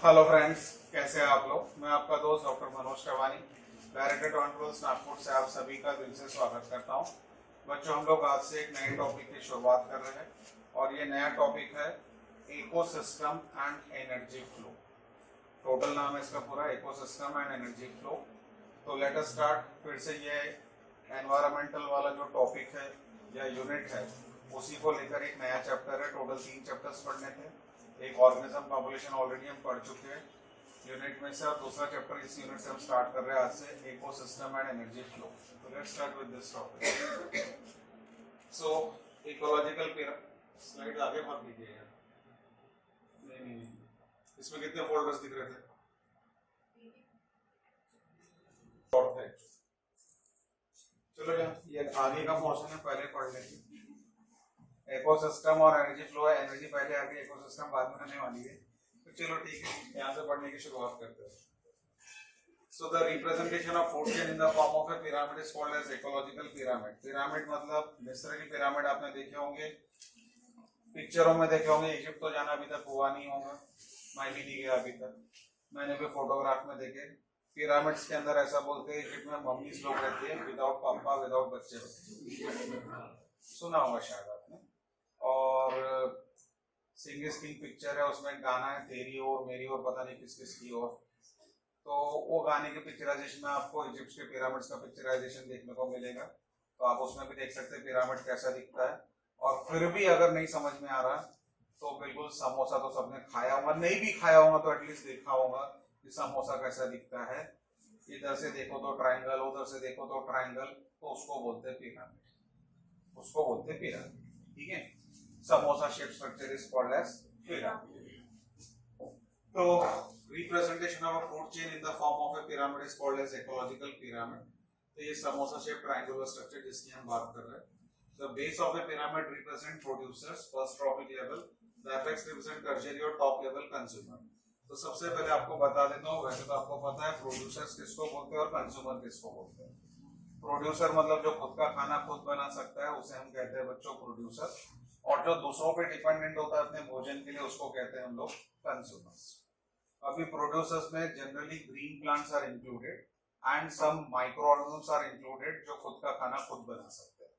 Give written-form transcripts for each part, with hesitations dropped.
Hello friends, कैसे हैं आप लोग। मैं आपका दोस्त doctor Manoj Tawani, director controls Nagpur से आप सभी का दिल से स्वागत करता हूं। बच्चों, हम लोग आज से एक नए टॉपिक की शुरुआत कर रहे हैं और ये नया टॉपिक है ecosystem and energy flow. Total नाम है इसका पूरा, इकोसिस्टम एंड एनर्जी फ्लो। तो लेट अस स्टार्ट। फिर से ये एनवायरमेंटल वाला जो टॉपिक है या यूनिट है, उसी को लेकर एक नया चैप्टर है। टोटल 3 चैप्टर्स पढ़ने थे। एक ऑर्गेनिज्म पॉपुलेशन ऑलरेडी हम पढ़ चुके हैं यूनिट में से, और दूसरा चैप्टर इस यूनिट से हम स्टार्ट कर रहे हैं आज से, इकोसिस्टम एंड एनर्जी फ्लो। तो let's start with this topic. So ecological pyramid, slide आगे मत लीजिएगा। नहीं, इसमें कितने फोल्डर्स दिख रहे थे? चलो ये आगे का पोर्शन है, पहले पढ़ लेते हैं। इकोसिस्टम और एनर्जी फ्लो है। एनर्जी पहले आगे, इकोसिस्टम बाद में आने वाली है। तो चलो ठीक है, यहाँ से पढ़ने की शुरुआत करते हैं। So the representation of food chain in the form of a pyramid is called as ecological pyramid. Pyramid मतलब मिस्र की पिरामिड आपने देखे होंगे, पिक्चरों में देखे होंगे। इजिप्ट तो जाना अभी तक हुआ नहीं होगा, मैं भी नहीं गया अभी तक, मैंने भी फोटोग्राफ में देखे। पिरामिड्स के अंदर ऐसा बोलते हैं इजिप्ट में मम्मीज लोग रहती है, विदाउट पापा, विदाउट बच्चे। सुना होगा शायद आपने। और सिंग इज किंग पिक्चर है, उसमें गाना है तेरी और मेरी और पता नहीं किस किस की और। तो वो गाने के पिक्चराइजेशन में आपको इजिप्ट के पिरामिड्स का पिक्चराइजेशन देखने को मिलेगा। तो आप उसमें भी देख सकते हैं पिरामिड कैसा दिखता है। और फिर भी अगर नहीं समझ में आ रहा तो बिल्कुल, समोसा तो सबने खाया होगा, नहीं भी खाया होगा तो एटलीस्ट देखा होगा कि समोसा कैसा दिखता है। इधर से देखो तो ट्रायंगल, उधर से देखो तो ट्रायंगल, तो उसको बोलते हैं पिरामिड, उसको बोलते हैं पिरामिड। ठीक है, samosa shape structure is called age pyramid. तो representation of a food chain in the form of a pyramid is called as ecological pyramid. तो ये समोसा शेप ट्रायंगुलर स्ट्रक्चर जिसकी हम बात कर रहे हैं। The base of a pyramid represent producers, first trophic level, the apex represent tertiary और top level consumer। तो सबसे पहले आपको बता देता हूँ, वैसे तो आपको पता है प्रोड्यूसर्स किसको बोलते हैं और कंज्यूमर किसको बोलते हैं। प्रोड्यूसर मतलब जो खुद का खाना खुद बना सकता है, उसे हम कहते हैं बच्चों प्रोड्यूसर। और जो दूसरों पे डिपेंडेंट होता है अपने भोजन के लिए, उसको कहते हैं हम लोग कंज्यूमर्स। अभी प्रोड्यूसर्स में generally green plants are included and some micro organisms are included जो खुद का खाना खुद बना सकते हैं।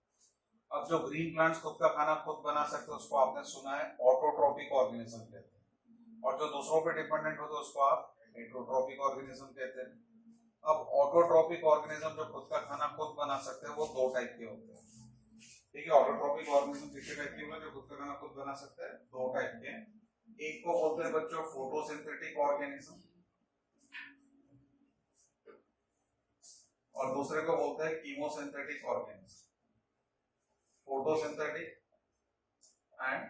अब जो ग्रीन प्लांट्स खुद का खाना खुद बना सकते हैं उसको आपने सुना है ऑटोट्रोपिक ऑर्गेनिज्म कहते हैं, और जो दूसरों पे डिपेंडेंट होते हैं उसको आप हेटेरोट्रोपिक ऑर्गेनिज्म कहते हैं। अब ऑटोट्रोपिक ऑर्गेनिज्म जो खुद का खाना खुद बना सकते हैं वो दो टाइप के होते हैं। ठीक है, ऑटोट्रोपिक ऑर्गेनिज्म कितने टाइप के होते हैं जो खुद का खाना खुद बना सकते हैं? दो टाइप के। एक को बोलते हैं बच्चों फोटोसिंथेटिक ऑर्गेनिज्म, और दूसरे को बोलते हैं chemosynthetic organism. Photosynthetic and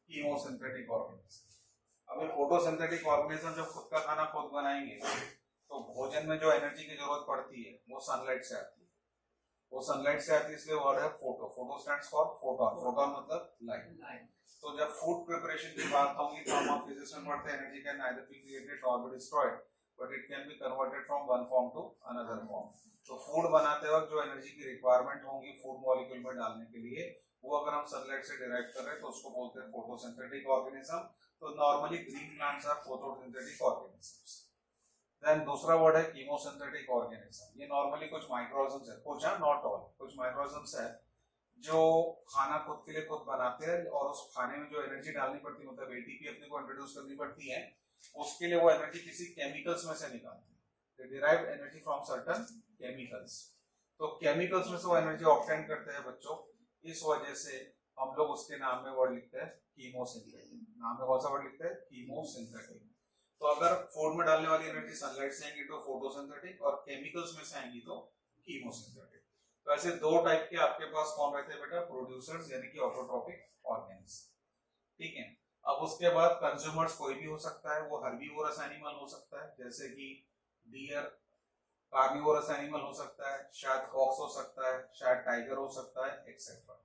chemosynthetic organism. अभी फोटोसिंथेटिक ऑर्गेनिज्म जो खुद का खाना खुद बनाएंगे तो भोजन में जो एनर्जी की जरूरत पड़ती है वो सनलाइट से आती है। वो सनलाइट से आती है, इसलिए वर्ड है photo. Photo stands for photon, photon मतलब लाइट। तो जब फूड प्रिपरेशन की बात होगी तो हम फिजिक्स में पढ़ते हैं energy can neither be created nor be destroyed but it can be converted from one form to another form. तो फूड बनाते वक्त जो एनर्जी की रिक्वायरमेंट होगी फूड मॉलिक्यूल में डालने के लिए, वो अगर हम सनलाइट से डिराइव कर रहे हैं तो उसको बोलते हैं फोटोसिंथेटिक ऑर्गेनिज्म। तो normally green plants are photosynthetic organisms. Then दूसरा वर्ड है कीमोसिंथेटिक ऑर्गेनिज्म। ये नॉर्मली कुछ माइक्रोऑर्गेनिज्म्स है, कुछ नॉट ऑल, कुछ माइक्रोऑर्गेनिज्म्स है जो खाना खुद के लिए खुद बनाते हैं, और उस खाने में जो एनर्जी डालनी पड़ती है, मतलब एटीपी अपने को इंट्रोड्यूस करनी पड़ती है, उसके लिए वो एनर्जी किसी केमिकल्स में से निकालते हैं। They derive energy from certain chemicals. तो केमिकल्स में से वो एनर्जी ऑब्टेन करते हैं बच्चों। इस वजह से हम लोग उसके नाम में वर्ड लिखते हैं कीमोसिंथेटिक। नाम में कौन सा वर्ड लिखते हैं? कीमोसिंथेटिक। तो अगर फूड में डालने वाली एनर्जी सनलाइट से आएंगी तो फोटोसिंथेटिक, और केमिकल्स में से आएंगी तो कीमोसिंथेटिक। तो ऐसे दो टाइप के आपके पास कौन रहते हैं बेटा? प्रोड्यूसर्स यानी कि ऑटोट्रोपिक ऑर्गेनिज्म। ठीक है, अब उसके बाद कंज्यूमर्स कोई भी हो सकता है। वो हर्बीवोरस एनिमल हो सकता है, जैसे कि डियर। कार्निवोरस एनिमल हो सकता है, शायद फॉक्स हो सकता है, शायद टाइगर हो सकता है, एक्सेट्रा।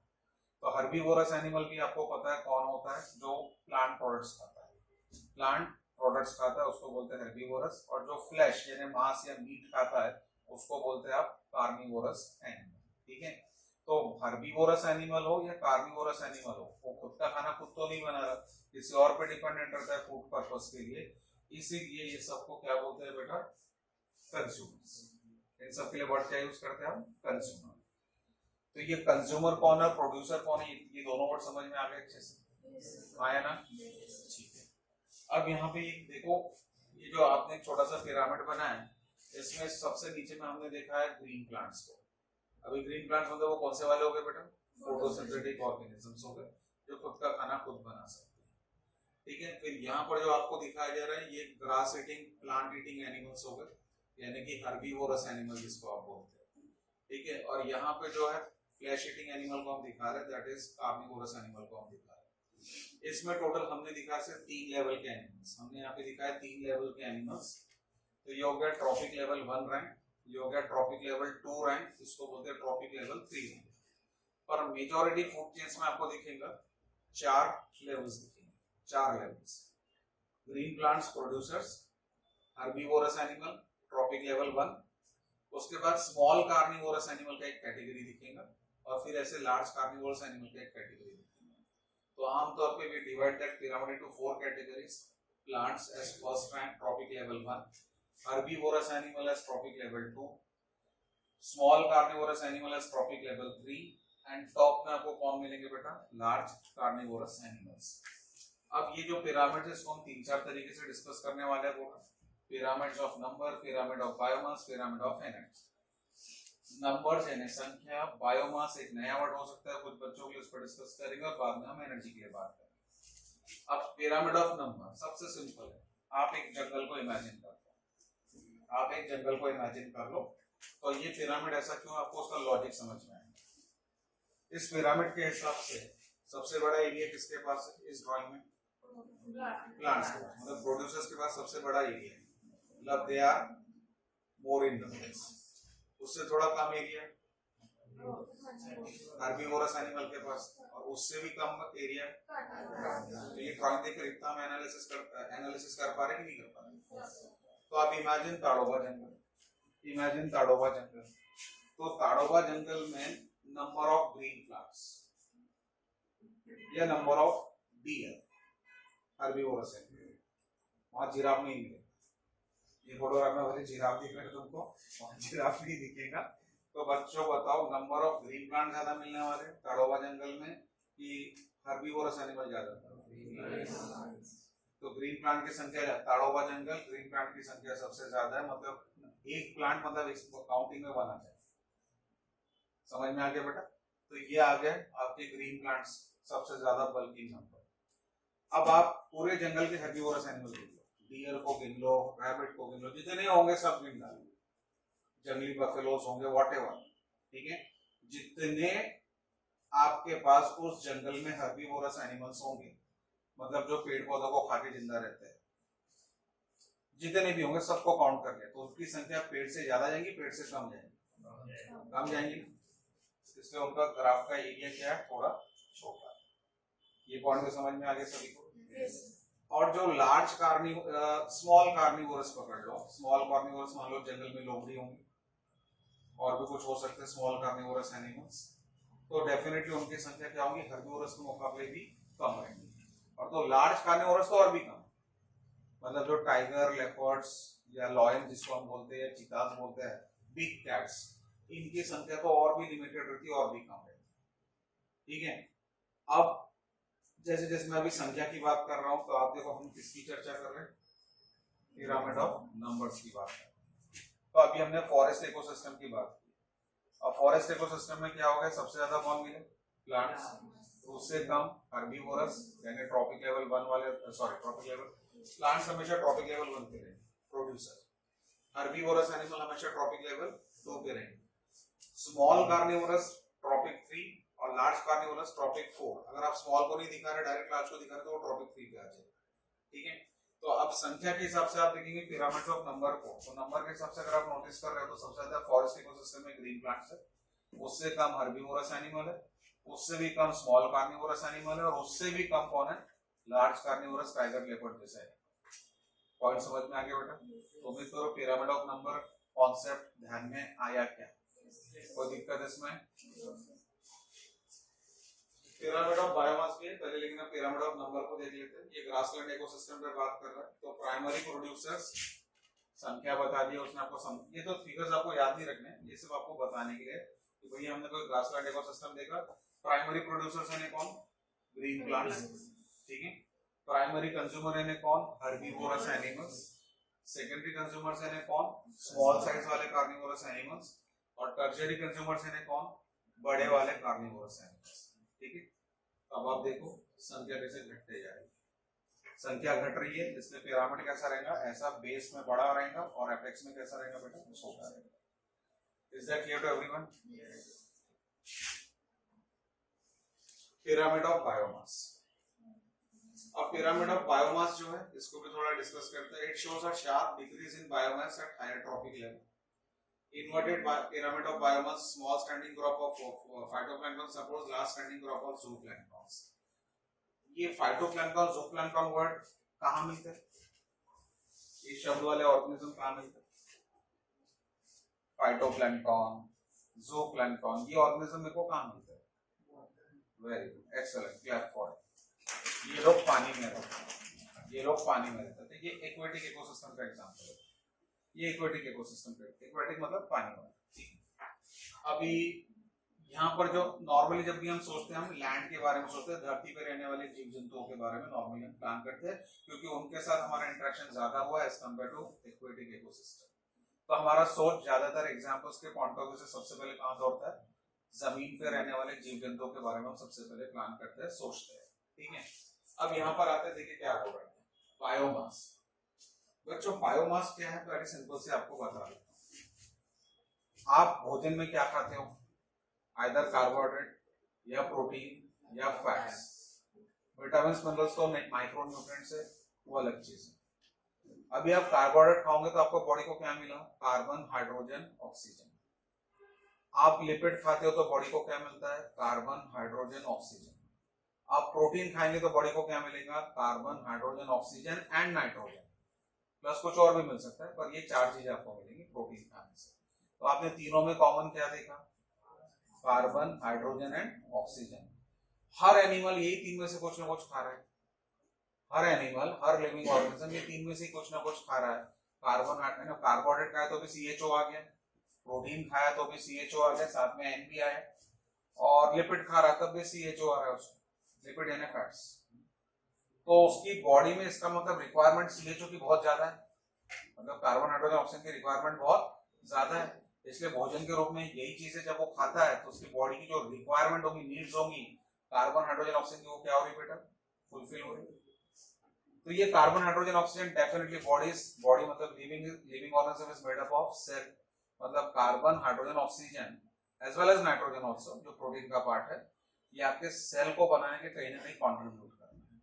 तो हर्बीवोरस एनिमल भी आपको पता है कौन होता है? जो प्लांट प्रोडक्ट्स खाता है। प्लांट प्रोडक्ट्स खाता है उसको बोलते हैं हर्बीवोरस, और जो फ्लैश यानी मांस या मीट खाता है उसको बोलते हैं आप कार्निवोरस एनिमल। ठीक है, तो हर्बीवोरस एनिमल हो या कार्निवोरस एनिमल हो, वो खुद का खाना खुद तो नहीं बना रहा, किसी और पे डिपेंडेंट रहता है फूड पर्पस के लिए। इसीलिए ये सबको क्या बोलते हैं बेटा, कंज्यूमर्स। इन सब के लिए वर्ड क्या यूज करते हैं हम, कंज्यूमर। तो ये कंज्यूमर कौन है, प्रोड्यूसर कौन है, ये दोनों वर्ड समझ में आ गए अच्छे से, आया ना, ठीक है। अब यहाँ पे देखो, ये जो आपने एक छोटा सा पिरामिड बनाया है, इसमें सबसे नीचे में हमने देखा है ग्रीन प्लांट्स को। अभी ग्रीन प्लांट्स मतलब वो कौन से वाले हो गए बेटा, फोटोसिंथेटिक ऑर्गेनिजम्स हो गए, जो खुद का खाना खुद बना सकते हैं, ठीक है। फिर यहाँ पर जो आपको दिखाया जा रहा है, ये grass eating, plant eating animals हो गए, यानी कि हर्बीवोरस एनिमल जिसको आप बोलते हैं, ठीक है। और यहाँ पे जो है फ्लैश ईटिंग एनिमल को हम दिखा रहे हैं, दैट इज कार्निवोरस एनिमल को हम दिखा रहे हैं। इसमें टोटल हमने दिखा सिर्फ 3 लेवल के एनिमल्स, हमने यहाँ पे दिखाया 3 लेवल के एनिमल्स। तो ये हो गया ट्रॉपिक लेवल 1 रैंक, ये हो गया ट्रॉपिक लेवल 2 रैंक, इसको बोलते हैं ट्रॉपिक लेवल 3 रैंक। पर मेजॉरिटी फूड चेन्स में आपको दिखेगा 4 लेवल्स दिखेंगे, 4 levels. Green plants producers, herbivorous animal trophic level 1, उसके बाद स्मॉल कार्निवोरस एनिमल का एक कैटेगरी दिखेगा, और फिर ऐसे लार्ज कार्निवोरस एनिमल का एक कैटेगरी दिखेगा। तो आमतौर पे we divide that pyramid into 4 categories, plants as first rank trophic level 1, herbivorous animal as trophic level 2, small carnivorous animal as trophic level 3, and top में आपको कौन मिलेंगे बेटा, लार्ज कार्निवोरस एनिमल्स। अब ये जो पिरामिड है इसको हम 3-4 तरीके से डिस्कस करने वाले हैं बोला, pyramids of number, pyramid of biomass, pyramid of energy. Numbers यानी संख्या, बायोमास एक नया वर्ड हो सकता है, कुछ बच्चों के लिए उस पर डिस्कस करेंगे, और बाद में हम एनर्जी के लिए बात करेंगे। अब पिरामिड ऑफ नंबर सबसे सिंपल है, आप एक जंगल को इमेजिन कर लो, आप एक जंगल को इमेजिन कर लो। तो ये पिरामिड ऐसा क्यों, आपको उसका लॉजिक समझ में आएगा। इस पिरामिड के हिसाब से सबसे बड़ा एरिया किसके पास है, इस ड्राइंग में प्लांट्स के पास, मतलब प्रोड्यूसर्स के पास सबसे बड़ा एरिया है, मतलब they are more in numbers. उससे थोड़ा कम एरिया हर्बीवोरस एनिमल के पास, और उससे भी कम एरिया। तो ये ड्राइंग देखकर इतना हम एनालिसिस कर पा रहे कि नहीं कर पा रहे। तो आप इमेजिन ताड़ोबा जंगल, इमेजिन ताड़ोबा जंगल। तो ताड़ोबा जंगल में नंबर ऑफ ग्रीन प्लांट्स या number of deer herbivorous animal, वहां जिराफ नहीं मिलेगा। ये फोटोग्राफ में वाले जिराफ दिख रहे हैं तुमको, वहां जिराफ नहीं दिखेगा। तो बच्चों बताओ, नंबर ऑफ ग्रीन प्लांट ज्यादा मिलने वाले ताड़ोबा जंगल में कि हर्बीवोरस एनिमल ज्यादा? तो ग्रीन प्लांट की संख्या, ताड़ोबा जंगल ग्रीन प्लांट की संख्या सबसे ज्यादा है, मतलब एक प्लांट मतलब इसको काउंटिंग में बना जाए। समझ में आ गया बेटा? तो ये आ गए आपके ग्रीन प्लांट्स सबसे ज्यादा बल्कि नंबर। अब आप पूरे जंगल के हर्बीवोरस एनिमल गिन लो, डियर को गिन लो, रैबिट को गिन लो, जितने होंगे सब गिन डालो, जंगली बफेलोस होंगे, व्हाटएवर, ठीक है। जितने आपके पास उस जंगल में हर्बीवोरस एनिमल्स होंगे, मतलब जो पेड़ पौधों को खा के जिंदा रहते हैं, जितने भी होंगे सबको काउंट कर लिया, तो उनकी संख्या पेड़ से ज्यादा जाएंगी, पेड़ से कम जाएंगी, कम जाएंगी। इसलिए उनका ग्राफ का एरिया क्या है, थोड़ा छोटा। ये पॉइंट में समझ में आ गया सभी को? और जो लार्ज स्मॉल कार्निवोरस पकड़ लो, स्मॉल कार्निवोरस मान लो जंगल में लोमड़ी होंगी, और भी कुछ हो सकते हैं स्मॉल कार्निवोरस एनिमल्स, तो डेफिनेटली उनकी संख्या क्या होगी, हर्बीवोरस के मुकाबले भी कम रहेगी। और तो लार्ज कार्निवोरस तो और भी कम, मतलब जो टाइगर, लेपर्ड्स या लॉयन जिसको हम बोलते हैं, चीताज बोलते हैं, बिग कैट्स, इनकी संख्या तो और भी लिमिटेड रहती है, और भी कम रहती है, ठीक है। अब जैसे जैसे मैं अभी संख्या की बात कर रहा हूं, तो आप देखो हम किसकी चर्चा कर रहे हैं, पिरामिड ऑफ नंबर्स की बात कर रहे हैं। तो अभी हमने फॉरेस्ट इकोसिस्टम की बात की। अब फॉरेस्ट इकोसिस्टम में क्या हो गया, सबसे ज्यादा कौन मिले, प्लांट्स, उससे कम हर्बीवोरस यानी ट्रॉपिक लेवल 1 वाले, सॉरी ट्रॉपिक लेवल, प्लांट्स हमेशा ट्रॉपिक लेवल 1 पे रहेंगे, प्रोड्यूसर। हर्बीवोरस एनिमल हमेशा ट्रॉपिक लेवल 2 पे रहेंगे। स्मॉल कार्निवोरस ट्रॉपिक 3 और लार्ज कार्निवोरस ट्रॉपिक 4। अगर आप स्मॉल को नहीं दिखा रहे, डायरेक्ट लार्ज को दिखा रहे, तो वो ट्रॉपिक 3 पे आ जाएगा, ठीक है। तो अब संख्या के हिसाब से आप देखेंगे पिरामिड ऑफ नंबर को, तो नंबर के हिसाब से अगर आप नोटिस कर रहे हो तो सबसे ज्यादा फॉरेस्ट इकोसिस्टम में ग्रीन प्लांट्स है, उससे कम हर्बीवोरस एनिमल है, उससे भी कम स्मॉल कार्निवोरस एनिमल है, और उससे भी कम कौन है, लार्ज कार्निवोरस टाइगर, लेपर्ड जैसा है। पॉइंट समझ में आ गया बेटा? तो उम्मीद करो पिरामिड ऑफ नंबर कॉन्सेप्ट ध्यान में आया क्या, कोई दिक्कत इसमें? पिरामिड ऑफ बायोमास भी है पहले, लेकिन अब पिरामिड ऑफ नंबर को देख लेते हैं। ये ग्रासलैंड इकोसिस्टम पे बात कर रहा है। तो प्राइमरी प्रोड्यूसर्स संख्या बता दी उसने आपको। ये तो फिगर्स आपको याद नहीं रखने, ये सिर्फ आपको बताने के लिए कि भैया हमने कोई ग्रासलैंड इकोसिस्टम देखा। प्राइमरी प्रोड्यूसर्स यानी कौन? ग्रीन प्लांट्स, ठीक है। प्राइमरी कंज्यूमर यानी कौन? Herbivorous animals. सेकेंडरी कंज्यूमर्स यानी कौन? स्मॉल साइज वाले कार्निवोरस एनिमल्स। और टर्शियरी कंज्यूमर्स यानी कौन? बड़े वाले कार्निवोरस एनिमल्स, ठीक है। अब आप देखो संख्या कैसे घटते जा रही है। संख्या घट रही है, इसलिए पिरामिड कैसा रहेगा? ऐसा बेस में बड़ा रहेगा और एपेक्स में कैसा रहेगा बेटा? छोटा रहेगा। Is that clear to everyone? Pyramid of biomass. अब पिरामिड ऑफ बायोमास जो है इसको भी थोड़ा डिस्कस करते हैं। It shows a sharp decrease in biomass at higher trophic level. Inverted pyramid of biomass, small standing crop of phytoplankton supports large standing crop of zooplanktons. ये phytoplankton zooplankton word कहाँ मिलते हैं? ये शब्द वाले ऑर्गेनिज्म कहाँ मिलते हैं? phytoplankton, zooplankton, ये ऑर्गेनिज्म मेरे को कहाँ मिलते हैं? Very good, excellent, clap for. ये लोग पानी में रहते हैं, ये लोग पानी में रहते हैं। ये एक्वेटिक इकोसिस्टम का एग्जांपल है। ये एक्वेटिक इकोसिस्टम पे, एक्वेटिक मतलब पानी वाला, ठीक है। अभी यहाँ पर जो नॉर्मली जब भी हम सोचते हैं, हम लैंड के बारे में सोचते हैं, धरती पे रहने वाले जीव जंतुओं के बारे में नॉर्मली हम प्लान करते हैं, क्योंकि उनके साथ हमारा इंटरेक्शन ज्यादा हुआ है as compared to aquatic ecosystem. तो हमारा सोच ज्यादातर एग्जाम्पल्स के पॉइंट ऑफ व्यू से सबसे पहले कहाँ दौड़ता है? जमीन पे रहने वाले जीव जंतुओं के बारे में हम सबसे पहले प्लान करते हैं, सोचते हैं, ठीक है। अब यहाँ पर आते हैं, देखिए क्या हो रहा है। बायोमास। बच्चों बायोमास क्या है? वेरी सिंपल से आपको बता देता हूं। आप भोजन में क्या खाते हो? आइदर कार्बोहाइड्रेट या प्रोटीन या फैट्स। विटामिन्स मिनरल्स तो माइक्रो न्यूट्रिएंट्स है, वो अलग चीज है। अभी आप कार्बोहाइड्रेट खाओगे तो आपको बॉडी को क्या मिला? Carbon, hydrogen, oxygen. आप लिपिड खाते हो तो बॉडी को क्या मिलता है? Carbon, hydrogen, oxygen. आप प्रोटीन खाएंगे तो बॉडी को क्या मिलेगा? Carbon, hydrogen, oxygen and nitrogen, plus कुछ और भी मिल सकता है, पर ये चार चीजें आपको मिलेंगी प्रोटीन खाने से। तो आपने तीनों में कॉमन क्या देखा? Carbon, hydrogen and oxygen. Her animal यही तीन में से कुछ ना कुछ खा रहा है। हर एनिमल, हर लिविंग ऑर्गेनिज्म ये तीन में से कुछ ना कुछ खा रहा है। कार्बन, कार्बोहाइड्रेट खाया तो भी CHO आ गया, प्रोटीन खाया तो भी CHO आ गया, साथ में N भी आया, और लिपिड खा रहा तब भी CHO आ रहा है उसको, लिपिड यानी फैट्स। तो उसकी बॉडी में इसका मतलब रिक्वायरमेंट CHO की बहुत ज्यादा है, मतलब कार्बन, हाइड्रोजन, ऑक्सीजन की रिक्वायरमेंट बहुत ज्यादा है। इसलिए भोजन के रूप में यही चीजें जब वो खाता है तो उसकी बॉडी की जो रिक्वायरमेंट होगी, नीड्स होंगी कार्बन, हाइड्रोजन, ऑक्सीजन की, वो क्या हो रही बेटा? फुलफिल हो रही। तो ये carbon, hydrogen, oxygen definitely body मतलब living organism is made up of cell, मतलब carbon, hydrogen, oxygen as well as nitrogen also, जो प्रोटीन का पार्ट है, ये आपके सेल को बनाने के कहीं ना कहीं कॉन्ट्रीब्यूट करना है।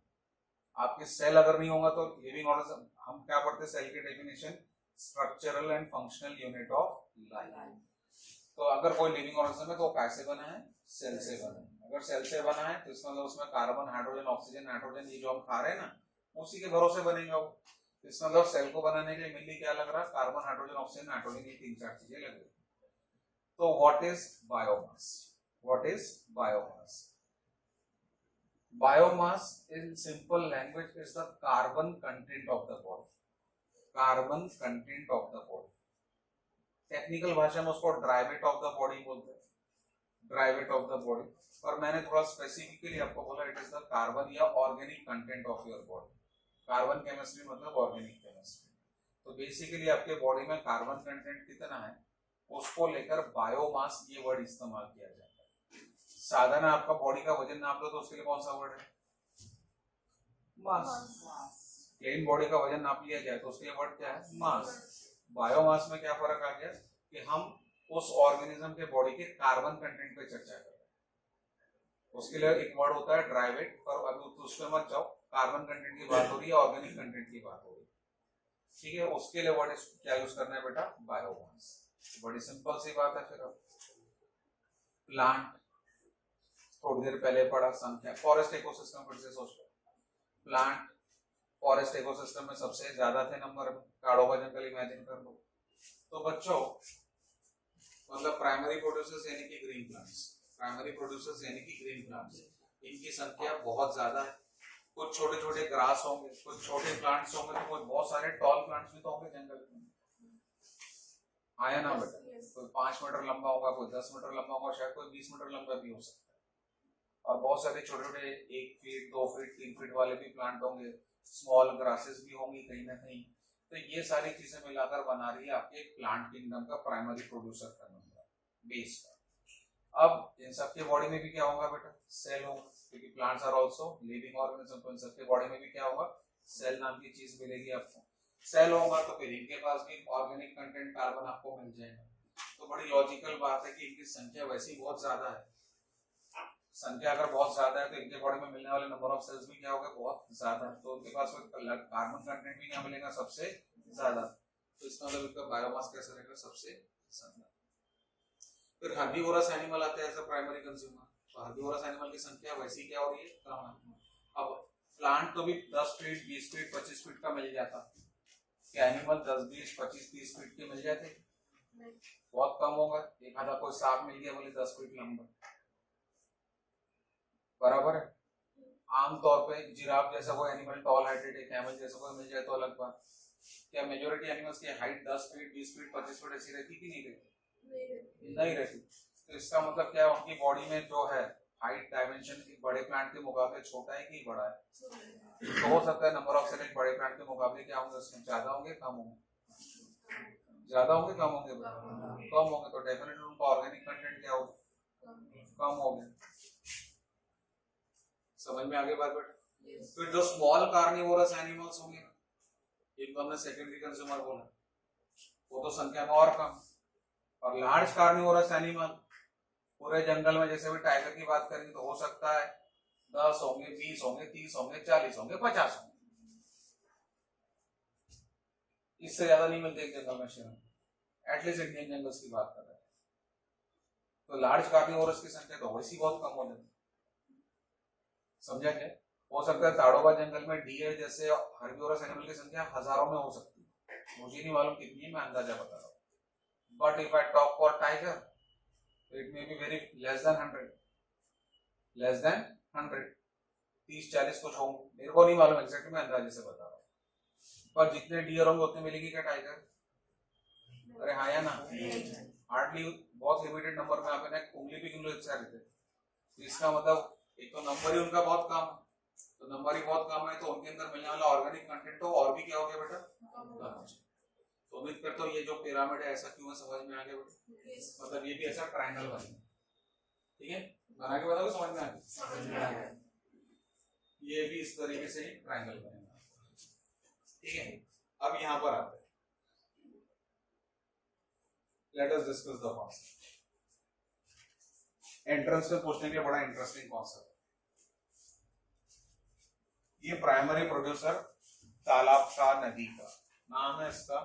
आपके सेल अगर नहीं होगा तो लिविंग ऑर्गेनिज्म, हम क्या पढ़ते हैं सेल की definition? Structural and functional unit of life. तो अगर कोई लिविंग ऑर्गेनिज्म है तो कैसे बना है? सेल से बना है। अगर सेल से बना है तो इसका मतलब उसमें कार्बन, हाइड्रोजन, ऑक्सीजन, नाइट्रोजन, ये जो हम खा रहे हैं ना, उसी के भरोसे बनेगा वो। इसका मतलब सेल को बनाने के लिए मेनली क्या लग रहा है? कार्बन, हाइड्रोजन, ऑक्सीजन, नाइट्रोजन, ये तीन चार चीजें लग रही। तो what is biomass? What is biomass? Biomass in simple language is the carbon content of the body. Carbon content of the body. Technical भाषा में उसको dry weight of the body बोलते हैं, dry weight of the body. और मैंने थोड़ा specifically आपको बोला इट इज द कार्बन या organic content of your body. Carbon chemistry मतलब ऑर्गेनिक केमिस्ट्री। तो बेसिकली आपके बॉडी में कार्बन कंटेंट कितना है उसको लेकर बायोमास ये वर्ड इस्तेमाल किया जाता है। साधारण आपका बॉडी का वजन नाप लो तो उसके लिए कौन सा वर्ड है? मास। प्लेन बॉडी का वजन नाप लिया जाए तो उसके लिए वर्ड क्या है? मास। बायोमास में क्या फर्क आ गया कि हम उस ऑर्गेनिज्म के बॉडी के कार्बन कंटेंट पे चर्चा कर रहे हैं। उसके लिए एक वर्ड होता है ड्राई वेट, पर अभी उसमें मत जाओ, कार्बन कंटेंट की बात हो रही है, ऑर्गेनिक कंटेंट की बात हो रही है, ठीक है। उसके लिए वर्ड क्या यूज करना है बेटा? बायोमास। बड़ी सिंपल सी बात है। फिर अब प्लांट, थोड़ी देर पहले पढ़ा संख्या, फॉरेस्ट इकोसिस्टम फिर से सोच लो। प्लांट फॉरेस्ट इकोसिस्टम में सबसे ज्यादा थे नंबर में, काड़ोबा जंगल इमेजिन कर लो। तो बच्चों मतलब प्राइमरी प्रोड्यूसर्स यानी कि ग्रीन प्लांट्स, प्राइमरी प्रोड्यूसर्स यानी कि ग्रीन प्लांट्स। इनकी संख्या बहुत ज्यादा है। कुछ छोटे छोटे ग्रास होंगे, कुछ छोटे प्लांट्स होंगे, तो कुछ बहुत सारे टॉल प्लांट्स भी तो होंगे जंगल में, आया ना बेटा? कोई 5 मीटर लंबा होगा, कोई 10 मीटर लंबा होगा, शायद कोई 20 मीटर लंबा भी हो सकता है। और बहुत सारे छोटे छोटे 1 फीट 2 फीट 3 फीट वाले भी प्लांट होंगे, स्मॉल ग्रासेस भी होंगी कहीं ना कहीं। तो ये सारी चीजें मिलाकर बना रही है आपके प्लांट किंगडम का प्राइमरी प्रोड्यूसर का नंबर, बेस का। अब इन सबके बॉडी में भी क्या होगा बेटा? सेल होगा, क्योंकि plants are also living organism, तो इन सबके बॉडी में भी क्या होगा? सेल नाम की चीज मिलेगी आपको। सेल होगा तो फिर इनके पास भी ऑर्गेनिक कंटेंट कार्बन आपको मिल जाएगा। तो बड़ी लॉजिकल बात है कि इनकी संख्या वैसे ही बहुत ज्यादा है। संख्या अगर बहुत ज्यादा है तो इनके बॉडी में मिलने वाले नंबर ऑफ सेल्स भी क्या होगा? बहुत ज्यादा। तो उनके पास कार्बन कंटेंट भी क्या मिलेगा? सबसे ज्यादा। तो इसका मतलब इनका बायोमास कैसा रहेगा? सबसे ज्यादा। फिर हर्बीवोरस एनिमल आते हैं एज अ प्राइमरी कंज्यूमर। तो हर्बीवोरस एनिमल की संख्या वैसी क्या हो रही है? कम है। अब प्लांट तो भी 10 फीट 20 फीट 25 फीट का मिल जाता, क्या एनिमल 10 20 25 30 फीट के मिल जाते? बहुत कम होगा। एक आधा कोई सांप मिल गया बोले 10 फीट लंबा, बराबर है। आमतौर पे जिराफ जैसा कोई एनिमल टॉल हाइटेड है, कैमल जैसा कोई मिल जाए तो अलग बात। क्या मेजोरिटी एनिमल्स की हाइट 10 फीट 20 फीट 25 फीट ऐसी रहती कि नहीं रहती? नहीं रहती। तो इसका मतलब क्या है? उनकी बॉडी में जो है हाइट डायमेंशन बड़े प्लांट के मुकाबले छोटा है कि बड़ा है? तो हो सकता है नंबर ऑफ सेल बड़े प्लांट के मुकाबले क्या होंगे? उसमें ज्यादा होंगे कम होंगे? ज्यादा होंगे कम होंगे? कम होंगे। तो डेफिनेटली उनका ऑर्गेनिक कंटेंट क्या होगा? कम हो गया। समझ में आगे बात बेटा? फिर जो स्मॉल कार्निवोरस एनिमल्स होंगे, इनको हमने सेकेंडरी कंज्यूमर बोला, वो तो संख्या में और कम। और लार्ज कार्निवोरस एनिमल पूरे जंगल में, जैसे भी टाइगर की बात करेंगे तो हो सकता है 10 होंगे 20 होंगे 30 होंगे 40 होंगे 50 होंगे, इससे ज्यादा नहीं मिलते एक जंगल में शेर, एटलीस्ट इंडियन जंगल्स की बात कर रहे हैं। तो लार्ज कार्निवोरस की संख्या तो वैसी बहुत कम हो जाती। समझा क्या? हो सकता है ताड़ोबा जंगल में डियर जैसे हर्बीवोरस एनिमल की संख्या हजारों में हो सकती है, मुझे नहीं मालूम कितनी है, मैं अंदाजा बता रहा हूँ। But if I talk for tiger, it may be very less than 100, less than 100, 30-40 कुछ होंगे, मेरे को नहीं मालूम एग्जैक्ट, मैं अंदाजे से बता रहा हूँ। पर जितने डियर होंगे उतने मिलेगी क्या टाइगर? अरे हाँ या ना? हार्डली, बहुत लिमिटेड नंबर में आप उंगली भी गिन लो इच्छा रहते। तो इसका मतलब एक तो नंबर ही उनका बहुत कम है, तो नंबर ही बहुत कम है तो उनके अंदर मिलने वाला ऑर्गेनिक कंटेंट तो और भी क्या हो गया बेटा? तो उम्मीद करता हूँ ये जो पिरामिड है ऐसा क्यों है, समझ में आ गया बेटा? मतलब ये भी ऐसा ट्रायंगल बने, ठीक है, बना के बताओगे समझ में आ गया? ये भी इस तरीके से ट्रायंगल बनेगा, ठीक है। अब यहां पर आते हैं, let us discuss the concept. Entrance में पूछने के लिए बड़ा इंटरेस्टिंग कॉन्सेप्ट। ये प्राइमरी प्रोड्यूसर तालाब का, नदी का, नाम है इसका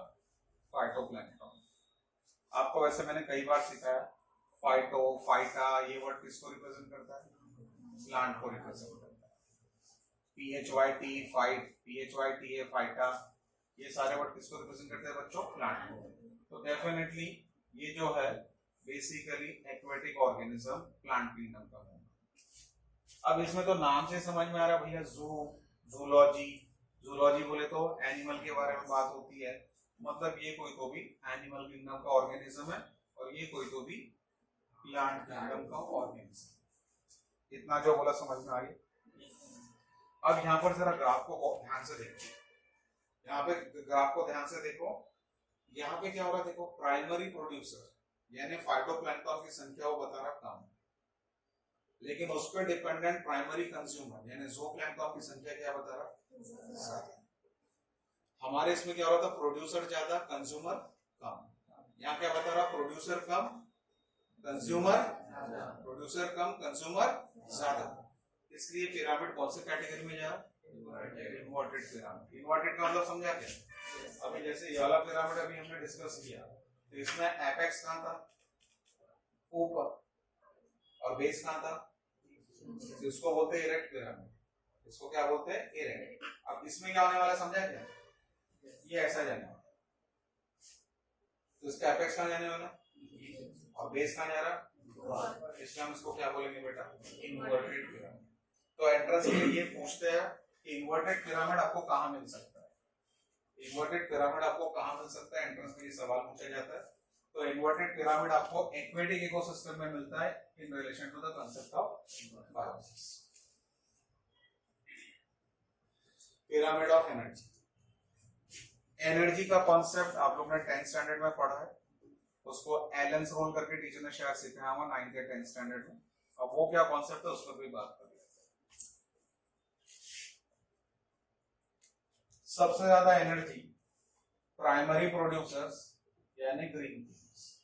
फाइटोप्लैंक्टन। आपको वैसे मैंने कई बार सिखाया, फाइटो फाइटा ये वर्ड किसको रिप्रेजेंट करता है? प्लांट को रिप्रेजेंट करता है। PHYT फाइट, PHYTA फाइटा, ये सारे वर्ड किसको रिप्रेजेंट करते हैं बच्चों? प्लांट को। तो डेफिनेटली ये जो है basically aquatic organism plant kingdom का है। अब इसमें तो नाम से समझ में आ रहा है भैया, जूलॉजी, जूलॉजी बोले तो एनिमल के बारे में बात होती है, मतलब ये कोई तो भी एनिमल किंगडम का ऑर्गेनिज्म है और ये कोई तो भी प्लांट किंगडम का ऑर्गेनिज्म। इतना जो बोला समझ में आ गया। अब यहाँ पर जरा ग्राफ को ध्यान से देखो, यहाँ पे ग्राफ को ध्यान से देखो, यहाँ पे क्या होगा देखो, प्राइमरी प्रोड्यूसर यानी फाइटोप्लैंक्टन की संख्या वो बता रहा कम, लेकिन उस पर डिपेंडेंट प्राइमरी कंज्यूमर यानी ज़ूप्लैंक्टन की संख्या क्या बता रहा? हमारे इसमें क्या हो रहा था? प्रोड्यूसर ज्यादा कंज्यूमर कम। यहाँ क्या बता रहा? प्रोड्यूसर कम कंज्यूमर, प्रोड्यूसर कम कंज्यूमर ज्यादा। इसलिए पिरामिड कौन से कैटेगरी में जा रहा? Inverted pyramid. इन्वर्टेड का मतलब समझा क्या? अभी जैसे ये वाला पिरामिड अभी हमने डिस्कस किया, तो इसमें एपेक्स कहां था? ऊपर, और बेस कहां था? इसको बोलते हैं इरेक्ट पिरामिड, इसको क्या बोलते हैं? इरेक्ट। अब इसमें क्या होने वाला समझा क्या? ये ऐसा जाने वाला, तो इसका एपेक्स कहां जाने वाला और बेस कहां जा रहा? इसलिए हम इसको क्या बोलेंगे बेटा? Inverted pyramid. तो एंट्रेंस में ये पूछते हैं कि इन्वर्टेड पिरामिड आपको कहाँ मिल सकता है, इन्वर्टेड पिरामिड आपको कहाँ मिल सकता है, एंट्रेंस में ये सवाल पूछा जाता है। तो इन्वर्टेड पिरामिड आपको एक्वेटिक इकोसिस्टम में मिलता है in relation to the concept of biosis. Pyramid of energy, energy का कॉन्सेप्ट आप लोग ने 10th स्टैंडर्ड में पढ़ा है, उसको एलेंस रूल करके टीचर ने शायद सिखाया हुआ 9th या 10th स्टैंडर्ड में। अब वो क्या कॉन्सेप्ट है उस पर भी बात कर लेते हैं। सबसे ज्यादा एनर्जी प्राइमरी प्रोड्यूसर्स यानी ग्रीन पीपल्स,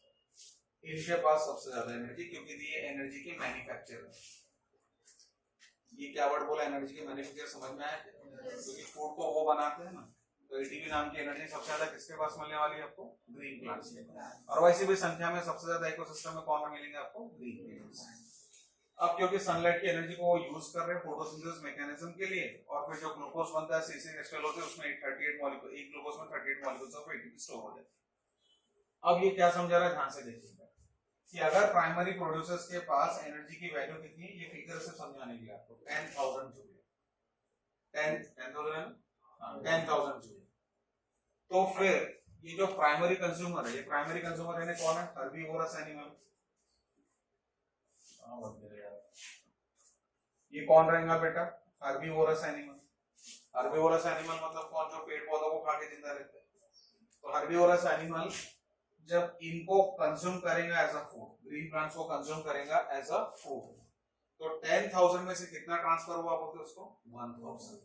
इनके पास सबसे ज्यादा एनर्जी, क्योंकि ये एनर्जी के मैन्युफैक्चरर। ये क्या वर्ड बोला, एनर्जी के मैन्युफैक्चरर, समझ में आया? क्योंकि फूड को वो बनाते हैं ना, तो एटीपी नाम की एनर्जी सबसे ज्यादा किसके पास मिलने वाली है आपको, ग्रीन प्लांट्स के पास। और वैसे भी संख्या में सबसे ज्यादा इकोसिस्टम में कौन मिलेंगे आपको, ग्रीन प्लांट्स। अब क्योंकि सनलाइट की एनर्जी को वो यूज कर रहे हैं फोटोसिंथेसिस मैकेनिज्म के लिए, और फिर जो ग्लूकोज बनता है C6H12 होते हैं उसमें 38 मॉलिक्यूल, एक ग्लूकोज में 38 मॉलिक्यूल्स ऑफ एटीपी स्टोर हो जाते हैं। अब ये क्या समझा रहा है, ध्यान से देखिएगा कि अगर प्राइमरी प्रोड्यूसर्स के पास एनर्जी की वैल्यू कितनी है, ये फिगर सिर्फ समझाने के लिए आपको 10,000 जूल, 10,000 जूल। तो फिर ये जो प्राइमरी कंज्यूमर है, ये प्राइमरी कंज्यूमर यानी कौन है, हर्बीवोरस एनिमल। ये कौन रहेगा बेटा, हर्बीवोरस एनिमल। हर्बीवोरस एनिमल मतलब कौन, जो पेड़ पौधों को खा के जिंदा रहते हैं। तो हर्बीवोरस एनिमल जब इनको कंज्यूम करेगा as a food, green plants को कंज्यूम करेगा एज अ फूड, तो 10,000 में से कितना ट्रांसफर हुआ बोलते उसको, 1,000।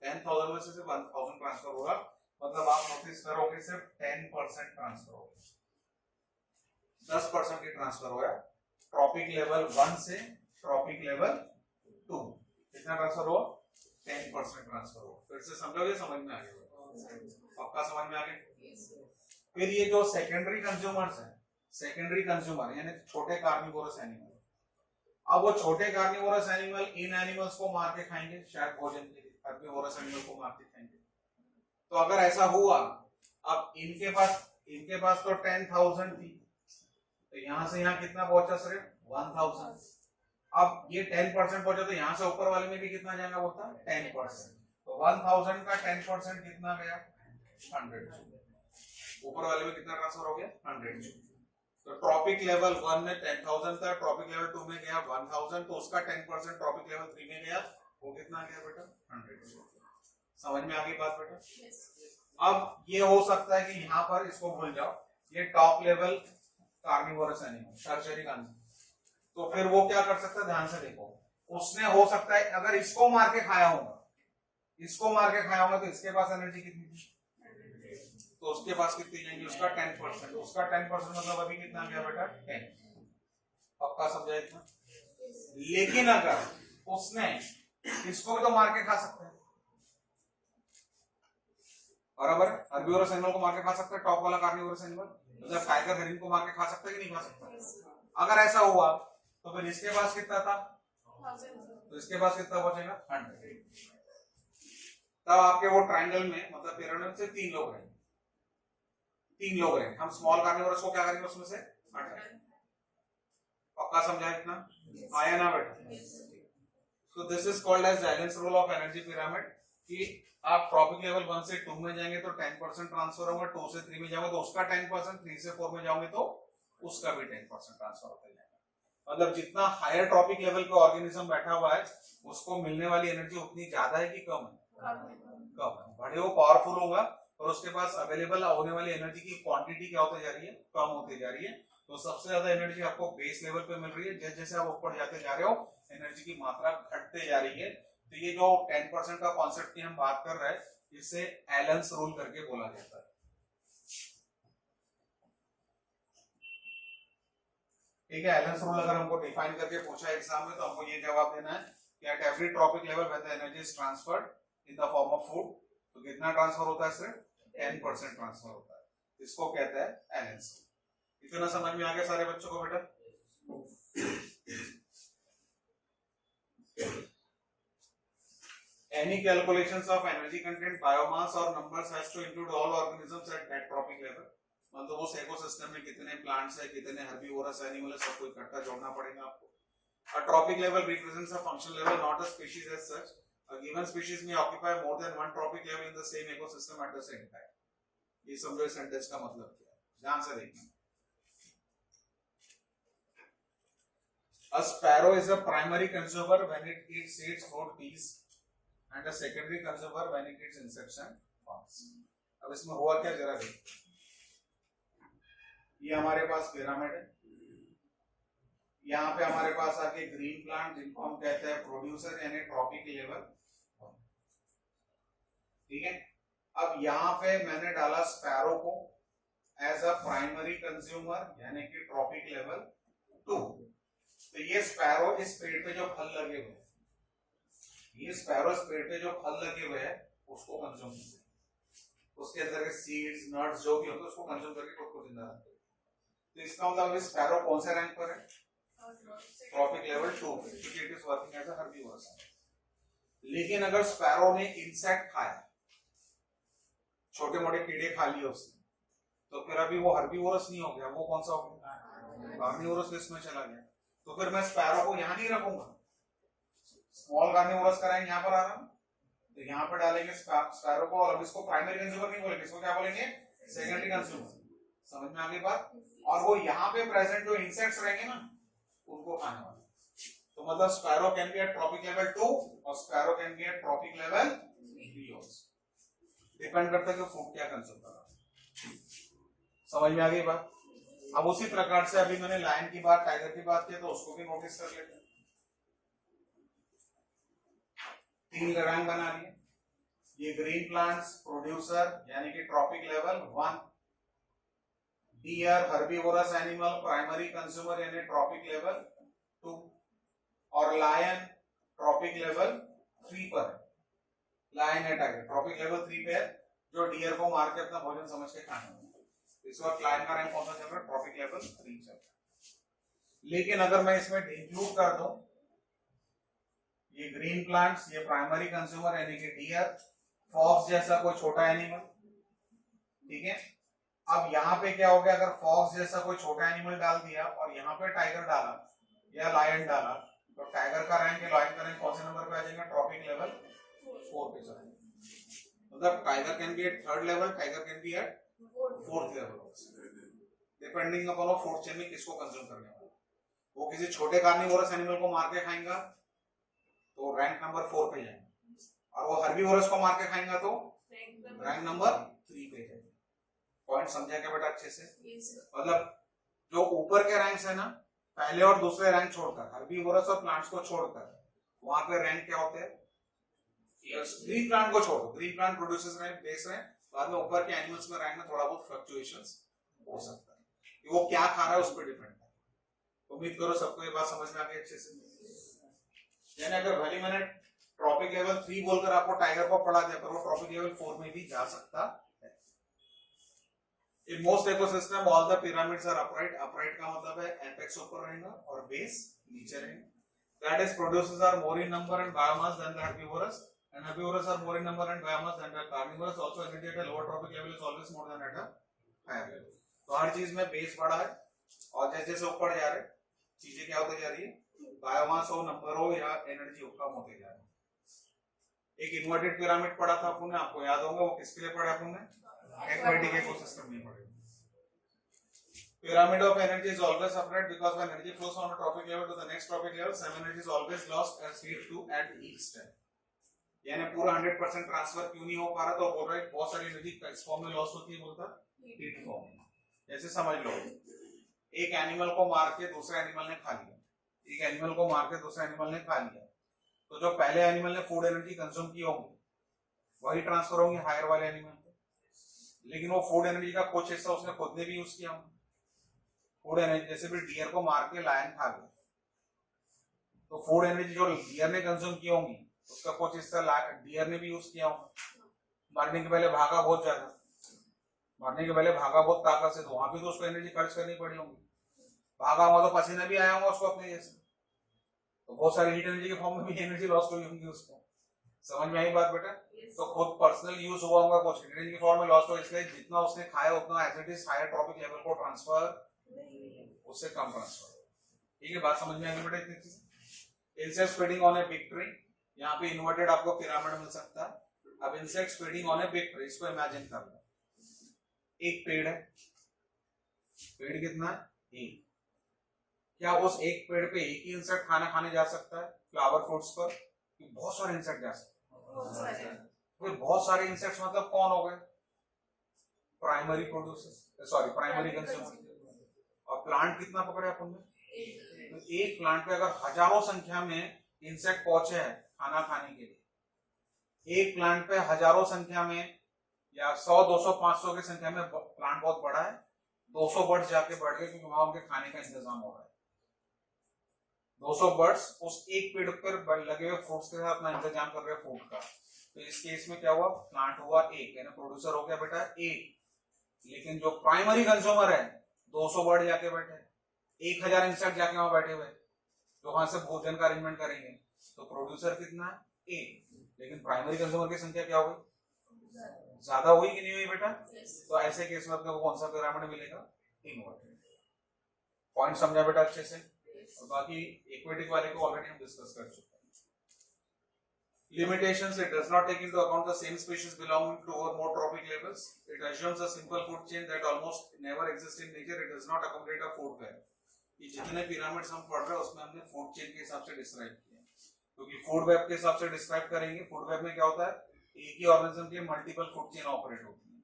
10,000 में से 1,000 ट्रांसफर हुआ, मतलब आप नोटिस करोगे सिर्फ 10% ट्रांसफर हो गया, 10% ही ट्रांसफर हुआ ट्रॉपिक लेवल 1 से ट्रॉपिक लेवल 2। कितना ट्रांसफर हुआ, 10% ट्रांसफर हुआ। फिर से समझोगे, समझ में आ गया, पक्का समझ में आ गया। फिर ये जो सेकेंडरी कंज्यूमर्स हैं, सेकेंडरी कंज्यूमर यानी छोटे कार्निवोरस एनिमल, अब वो छोटे कार्निवोरस एनिमल इन एनिमल्स को मार के खाएंगे शायद भोजन के लिए, हर्बीवोरस एनिमल को मार के खाएंगे। तो अगर ऐसा हुआ, अब इनके पास तो 10,000 थी, तो यहां से यहां कितना पहुंचा सिर्फ 1,000। अब ये 10% पहुंचा, तो यहां से ऊपर वाले में भी कितना जाएगा बोलता, 10%। तो 1,000 का 10% कितना गया, 100। ऊपर वाले में कितना ट्रांसफर हो गया, 100। तो ट्रॉपिक लेवल 1 में 10,000 था, ट्रॉपिक लेवल 2 में गया 1,000, तो उसका 10% ट्रॉपिक लेवल 3 में गया, वो कितना गया बेटा, 100। समझ में आ गई बात बेटा? अब ये हो सकता है कि यहाँ पर इसको भूल जाओ, ये top level carnivorous animal, tertiary carnivorous, तो फिर वो क्या कर सकता है, ध्यान से देखो, उसने हो सकता है अगर इसको मार के खाया होगा, इसको मार के खाया होगा, तो इसके पास एनर्जी कितनी थी, तो उसके पास कितनी जाएंगी, उसका 10%, उसका 10% मतलब अभी कितना गया बेटा, 10। पक्का समझा इतना? लेकिन अगर उसने इसको भी तो मार के खा सकता है, बराबर, हर्बीवोरस एनिमल को मार के खा सकता है टॉप वाला कार्निवोरस एनिमल, मतलब टाइगर हरिन को मार के खा सकता है कि नहीं खा सकता? अगर ऐसा हुआ तो फिर इसके पास कितना था, तो इसके पास कितना बचेगा, 100। तब आपके वो ट्रायंगल में, मतलब पिरामिड से 3 लोग रहेंगे, 3 लोग रहेंगे। हम स्मॉल कार्निवोरस को क्या करेंगे, उसमें से हटाएंगे। पक्का समझा इतना, आया ना बेटा? So this is called as Allen's rule of energy pyramid, कि आप ट्रॉपिक लेवल 1 से 2 में जाएंगे तो 10% ट्रांसफर होगा, 2 से 3 में जाओगे तो उसका 10%, 3 से 4 में जाओगे तो उसका भी 10% ट्रांसफर होता जाएगा। मतलब जितना हायर ट्रॉपिक लेवल पे ऑर्गेनिज्म बैठा हुआ है, उसको मिलने वाली एनर्जी उतनी ज्यादा है कि कम है, कम है। बड़े वो पावरफुल होगा और उसके पास अवेलेबल होने वाली एनर्जी की क्वांटिटी क्या होती जा रही है, कम होती जा रही है। तो सबसे ज्यादा एनर्जी आपको बेस लेवल पे मिल रही है, जैसे जैसे आप ऊपर जाते जा रहे हो एनर्जी की मात्रा घटते जा रही है। तो ये जो 10% का कॉन्सेप्ट की हम बात कर रहे हैं, इसे एलेंस रूल करके बोला जाता है। ठीक है, एलेंस रूल अगर हमको डिफाइन करके पूछा एग्जाम में तो हमको ये जवाब देना है कि at every trophic level when the energy is transferred in the form of food, तो कितना ट्रांसफर होता है, सिर्फ 10% ट्रांसफर होता है। इसको कहते हैं एलेंस रूल। इतना समझ में आ गया सारे बच्चों को बेटा? Any calculations of energy content, biomass or numbers has to include all organisms at that trophic level. मतलब उस इकोसिस्टम में कितने प्लांट्स है, कितने हर्बीवोरस एनिमल है, सबको इकट्ठा जोड़ना पड़ेगा आपको। A trophic level represents a functional level, not a species as such. A given species may occupy more than one trophic level in the same ecosystem at the same time. ये समझो sentence का मतलब क्या है, ध्यान से देखना. A sparrow is a primary consumer when it eats seeds, fruit, peas, and a secondary consumer when it eats insects and worms. अब इसमें हुआ क्या जरा देखो. ये हमारे पास पिरामिड है. यहाँ पे हमारे पास आके ग्रीन प्लांट जिनको हम कहते हैं प्रोड्यूसर यानी ट्रॉपिक लेवल. ठीक है. अब यहाँ पे मैंने डाला स्पैरो को एज अ प्राइमरी कंज्यूमर यानी कि ट्रॉपिक लेवल 2. तो ये स्पैरो इस पेड़ पे जो फल लगे हुए हैं, ये स्पैरो इस पेड़ पे जो फल लगे हुए हैं उसको कंज्यूम करते हैं. उसके अंदर के सीड्स, नट्स जो भी होते हैं उसको कंज्यूम करके खुद को जिंदा रखते हैं. तो इसका मतलब स्पैरो कौन से रैंक पर है? ट्रॉपिक लेवल 2 पे, क्योंकि it is working as a herbivorous. लेकिन अगर स्पैरो ने इंसेक्ट खाया, छोटे मोटे कीड़े खा लिए उसने, तो फिर अभी वो हर्बीवोरस नहीं हो गया, वो कौन सा हो गया? कार्निवोरस लिस्ट में चला गया. तो फिर मैं स्पैरो को यहाँ नहीं रखूंगा. स्मॉल कार्निवोरस का रैंक यहाँ पर आ रहा है, तो यहाँ पर डालेंगे स्पैरो को. और अब इसको प्राइमरी कंज्यूमर नहीं बोलेंगे, इसको क्या बोलेंगे? Secondary consumer. समझ में आ गई बात? और वो यहाँ पे प्रेजेंट जो इंसेक्ट्स रहेंगे ना, उनको खाने वाले. तो मतलब sparrow can be at trophic level 2 और sparrow can be at trophic level 3 also. Depend करता है कि फूड क्या कंज्यूम कर रहा है. समझ में आ गई बात? अब उसी प्रकार से अभी मैंने लायन की बात, टाइगर की बात की, तो उसको भी नोटिस कर लेते हैं. 3 रैंक बना लिए. ये ग्रीन प्लांट्स प्रोड्यूसर यानी कि trophic level 1, deer herbivorous animal primary consumer यानी ट्रॉपिक लेवल 2, और लायन ट्रॉपिक लेवल 3 पर है. लायन है टाइगर ट्रॉपिक लेवल 3 पे है, जो डियर को मार के अपना भोजन समझ के खाने वाला. इस वक्त लायन का रैंक कौन सा चल रहा है? ट्रॉपिक लेवल 3 चल रहा है. लेकिन अगर मैं इसमें इंक्लूड कर दूं ये ग्रीन प्लांट्स, ये प्राइमरी कंज्यूमर यानी कि डियर, फॉक्स जैसा कोई छोटा एनिमल. ठीक है. अब यहाँ पे क्या हो गया? अगर फॉक्स जैसा कोई छोटा एनिमल डाल दिया और यहाँ पे टाइगर डाला या लायन डाला, तो टाइगर का रैंक या लायन का रैंक कौन से नंबर पे आ जाएगा? ट्रॉपिक लेवल 4 पे चलेगा. मतलब tiger can be at 3rd level, tiger can be at 4th level, depending upon वो फूड चेन में किसको कंज्यूम करने वाला. वो किसी छोटे कार्निवोरस एनिमल को मार के खाएगा तो रैंक नंबर 4 पे जाएगा, और वो हर्बीवोरस को मार के खाएगा तो रैंक नंबर 3 पे जाएगा. पॉइंट समझा क्या बेटा अच्छे से? मतलब जो ऊपर के रैंक्स है ना, पहले और दूसरे रैंक छोड़कर, हर्बीवोरस और प्लांट्स को छोड़कर, वहां पे रैंक क्या होते हैं? ग्रीन प्लांट को छोड़ो, green plant producers rank base rank. बाद में ऊपर के एनिमल्स में रैंक में थोड़ा बहुत फ्लक्चुएशंस हो सकता है, कि वो क्या खा रहा है उस पर डिपेंड है. उम्मीद करो सबको ये बात समझ में आ गई अच्छे से. यानी अगर भले मैंने ट्रॉपिक लेवल 3 बोलकर आपको टाइगर को पढ़ा दिया, पर वो ट्रॉपिक लेवल 4 में भी जा सकता है. In most ecosystem all the pyramids are upright. Upright का मतलब है apex ऊपर रहेगा और base नीचे रहेगा. That is, producers are more in number and biomass than the herbivores, and herbivores are more in number and biomass than the carnivores. Also, energy at a lower trophic level is always more than at a higher level. तो हर चीज में base बड़ा है, और जैसे जैसे ऊपर जा रहे चीजें क्या होती जा रही है, बायोमास हो, नंबर हो या एनर्जी कम होते जा रही है. एक इन्वर्टेड पिरामिड पढ़ा था आपने, आपको याद होगा, वो किसके लिए पढ़ा आपने? Aquatic ecosystem में पढ़े. Pyramid of energy is always upright because when energy flows from a trophic level to the next trophic level, some energy is always lost as heat to at each step. यानी पूरा 100% transfer क्यों नहीं हो पा रहा? तो बोल रहा है बहुत सारी एनर्जी किस फॉर्म में लॉस होती है, बोलता हीट फॉर्म. जैसे समझ लो, एक एनिमल को मार के दूसरे एनिमल ने खा लिया, एक एनिमल को मार के दूसरे एनिमल ने खा लिया, तो जो पहले एनिमल ने फूड एनर्जी कंज्यूम की होगी वही ट्रांसफर होंगी हायर वाले एनिमल को. लेकिन वो फूड एनर्जी का कुछ हिस्सा उसने खुद ने भी यूज किया होगा. फूड एनर्जी जैसे भी डियर को मार के लायन खा गया, तो फूड एनर्जी जो डियर ने कंज्यूम की होगी उसका कुछ हिस्सा डियर ने भी यूज किया होगा. मरने के पहले भागा बहुत ज्यादा, मरने के पहले भागा बहुत ताकत से, तो वहां भी तो उसको एनर्जी खर्च करनी पड़ी होगी. भागा हुआ तो पसीना भी आया होगा उसको अपने जैसे, तो बहुत सारी हीट एनर्जी के फॉर्म में भी एनर्जी लॉस हुई होगी उसको. समझ में आई बात बेटा? तो खुद पर्सनल यूज हुआ होगा, कुछ हीट एनर्जी के फॉर्म में लॉस हो, इसलिए जितना उसने खाया उतना as it is higher trophic level को ट्रांसफर, उससे कम ट्रांसफर. ठीक है, बात समझ में आई बेटा? इतनी चीज insects feeding on a big tree, यहाँ पे इन्वर्टेड आपको पिरामिड मिल सकता है। अब insects feeding on a big tree, इसको इमेजिन कर लो, एक पेड़ है, पेड़ कितना है? एक। क्या उस एक पेड़ पे एक ही इंसेक्ट खाना खाने जा सकता है फ्लावर फ्रूट्स पर? बहुत सारे इंसेक्ट जा सकते हैं। बहुत सारे इंसेक्ट्स मतलब कौन हो गए? Primary producer, sorry primary consumer. और प्लांट कितना पकड़े अपन ने? तो एक प्लांट पे अगर हजारों संख्या में इंसेक्ट पहुंचे हैं खाना खाने के लिए, एक प्लांट पे हजारों संख्या में या 100, 200, 500 की संख्या में प्लांट बहुत बड़ा है, 200 बर्ड्स जाके बढ़ गए क्योंकि वहां उनके खाने का इंतजाम हो रहा है। 200 बर्ड्स उस एक पेड़ पर लगे हुए फ्रूट्स के साथ अपना इंतजाम कर रहे हैं फूड का। तो इस केस में क्या हुआ? प्लांट हुआ एक, यानी प्रोड्यूसर हो गया बेटा एक। लेकिन जो प्राइमरी कंज्यूमर है 200 बर्ड जाके बैठे, 1000 इंसेक्ट जाके वहां बैठे हुए जो वहां से भोजन का अरेंजमेंट करेंगे। तो प्रोड्यूसर कितना है? एक। लेकिन प्राइमरी कंज्यूमर की संख्या क्या होगी? ज्यादा हुई कि नहीं हुई बेटा? तो ऐसे केस में आपको कौन सा पिरामिड मिलेगा? इन्वर्टेड। पॉइंट समझा बेटा अच्छे से? और बाकी इक्वेटिक वाले को ऑलरेडी हम डिस्कस कर चुके हैं। Limitations: it does not take into account the same species belonging to or more tropic levels. It assumes a simple food chain that almost never exists in nature. It does not accommodate a food web. ये जितने pyramids हम पढ़ रहे हैं उसमें हमने food chain के हिसाब से डिस्क्राइब किया, क्योंकि फूड वेब के हिसाब से डिस्क्राइब करेंगे। फूड वेब में क्या होता है? एक ही ऑर्गेनिज्म के मल्टीपल फूड चेन ऑपरेट होती है।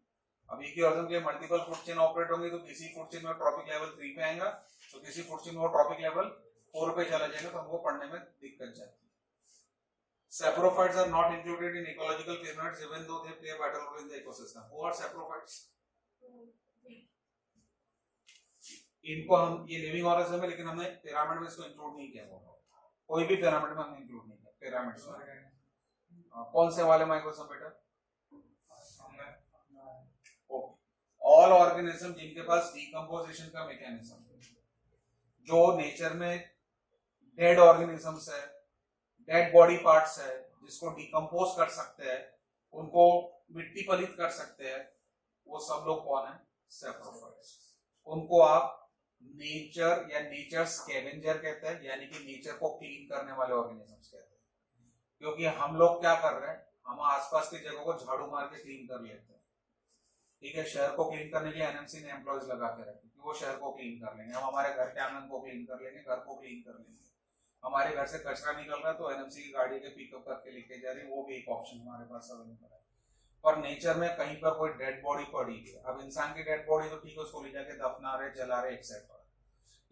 अब एक ही ऑर्गेनिज्म के मल्टीपल फूड चेन ऑपरेट होंगे तो किसी फूड चेन में ट्रॉपिक लेवल 3 पे आएगा, तो किसी फूड चेन में वो ट्रॉपिक लेवल 4 पे चला जाएगा, तो हमको पढ़ने में दिक्कत जाती है। Saprophytes are not included in ecological pyramids even though they play a vital role in the ecosystem. Who are saprophytes? इनको हम, ये लिविंग ऑर्गेनिज्म है लेकिन हमने पिरामिड में इसको इंक्लूड नहीं किया। कोई भी पिरामिड में हमने इंक्लूड नहीं किया पिरामिड्स में। कौन से वाले माइक्रोसम बेटा? ऑल ऑर्गेनिज्म जिनके पास डिकम्पोजिशन का मैकेनिज्म, जो नेचर में डेड ऑर्गेनिजम्स है, डेड बॉडी पार्ट्स है, जिसको डिकम्पोज कर सकते हैं, उनको मिट्टी पलित कर सकते हैं, वो सब लोग कौन है? सैप्रोफाइट्स। उनको आप नेचर या नेचर स्कैवेंजर कहते हैं, यानी कि नेचर को क्लीन करने वाले ऑर्गेनिजम्स कहते हैं। क्योंकि हम लोग क्या कर रहे हैं? हम आसपास की जगह को झाड़ू मार के क्लीन कर लेते हैं, ठीक है। शहर को क्लीन करने के लिए एनएमसी ने एम्प्लॉयज लगा के रखे कि वो शहर को क्लीन कर लेंगे। हम हमारे घर के आंगन को क्लीन कर लेंगे, घर को क्लीन कर लेंगे। हमारे घर से कचरा निकल रहा है तो एनएमसी की गाड़ी के पिकअप करके लेके जा रही है, वो भी एक ऑप्शन हमारे पास अवेलेबल है। पर नेचर में कहीं पर कोई डेड बॉडी पड़ी है, अब इंसान की डेड बॉडी तो ठीक है, उसको ले जाके दफना रहे, जला रहे, एक्सेट्रा।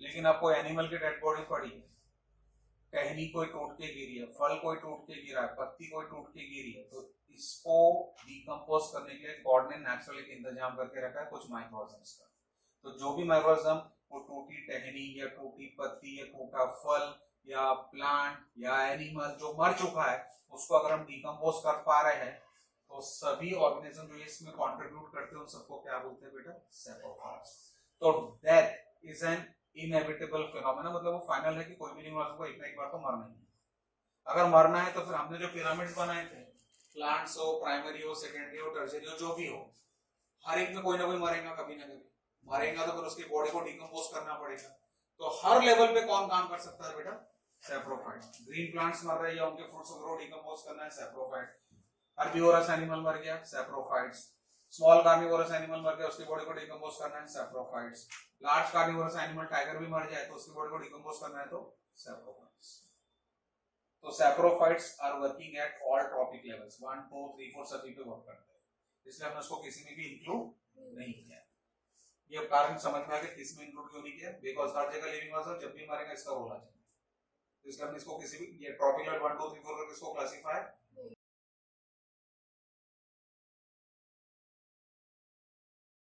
लेकिन अब कोई एनिमल की डेड बॉडी पड़ी है, टहनी कोई टूट के गिरी है, फल कोई टूट के गिरा है, पत्ती कोई टूट के गिरी है, तो इसको डिकम्पोज करने के लिए गॉड ने नेचुरली इंतजाम करके रखा है कुछ माइक्रोऑर्गेनिज्म्स का। तो जो भी माइक्रोऑर्गेनिज्म वो टूटी टहनी या टूटी पत्ती या टूटा फल या प्लांट या एनिमल जो मर चुका है, उसको अगर हम डिकम्पोज कर पा रहे हैं, तो सभी ऑर्गेनिज्म जो इसमें कंट्रीब्यूट करते हैं उन सबको क्या बोलते हैं बेटा? सैप्रोफाइट्स। तो death is an inevitable phenomena, मतलब वो फाइनल है कि कोई भी लिविंग ऑर्गेनिज्म को एक ना एक बार तो मरना ही है। अगर मरना है तो फिर हमने जो पिरामिड्स बनाए थे, प्लांट्स हो, प्राइमरी हो, सेकेंडरी हो, टर्शियरी हो, जो भी हो, हर एक में कोई ना कोई मरेगा, कभी ना कभी मरेगा, तो फिर उसकी बॉडी को डिकम्पोज करना पड़ेगा। तो हर लेवल पे कौन काम कर सकता है बेटा? सैप्रोफाइट। ग्रीन प्लांट्स मर रहे हैं, उनके फ्रूट्स को डिकम्पोज करना है, सैप्रोफाइट। हर्बिवोरस एनिमल मर गया, सैप्रोफाइट्स। स्मॉल कार्निवोरस एनिमल मर गया, उसकी बॉडी को डिकम्पोज करना है, saprophytes. Large carnivorous animal tiger भी मर जाए तो उसकी बॉडी को डिकम्पोज करना है, तो सैप्रोफाइट्स। तो saprophytes are working at all trophic levels, 1 2 3 4 सभी पे वर्क करते हैं, इसलिए हमने उसको किसी में भी इंक्लूड नहीं किया। ये कारण समझ में आ गया किस में इंक्लूड क्यों नहीं किया? बिकॉज़ हर जगह लिविंग ऑर्गेनिज्म जब भी मरेगा इसका रोल आ जाएगा, इसलिए हमने इसको किसी भी ये ट्रॉपिक लेवल 1 2 3 4 करके इसको क्लासिफाई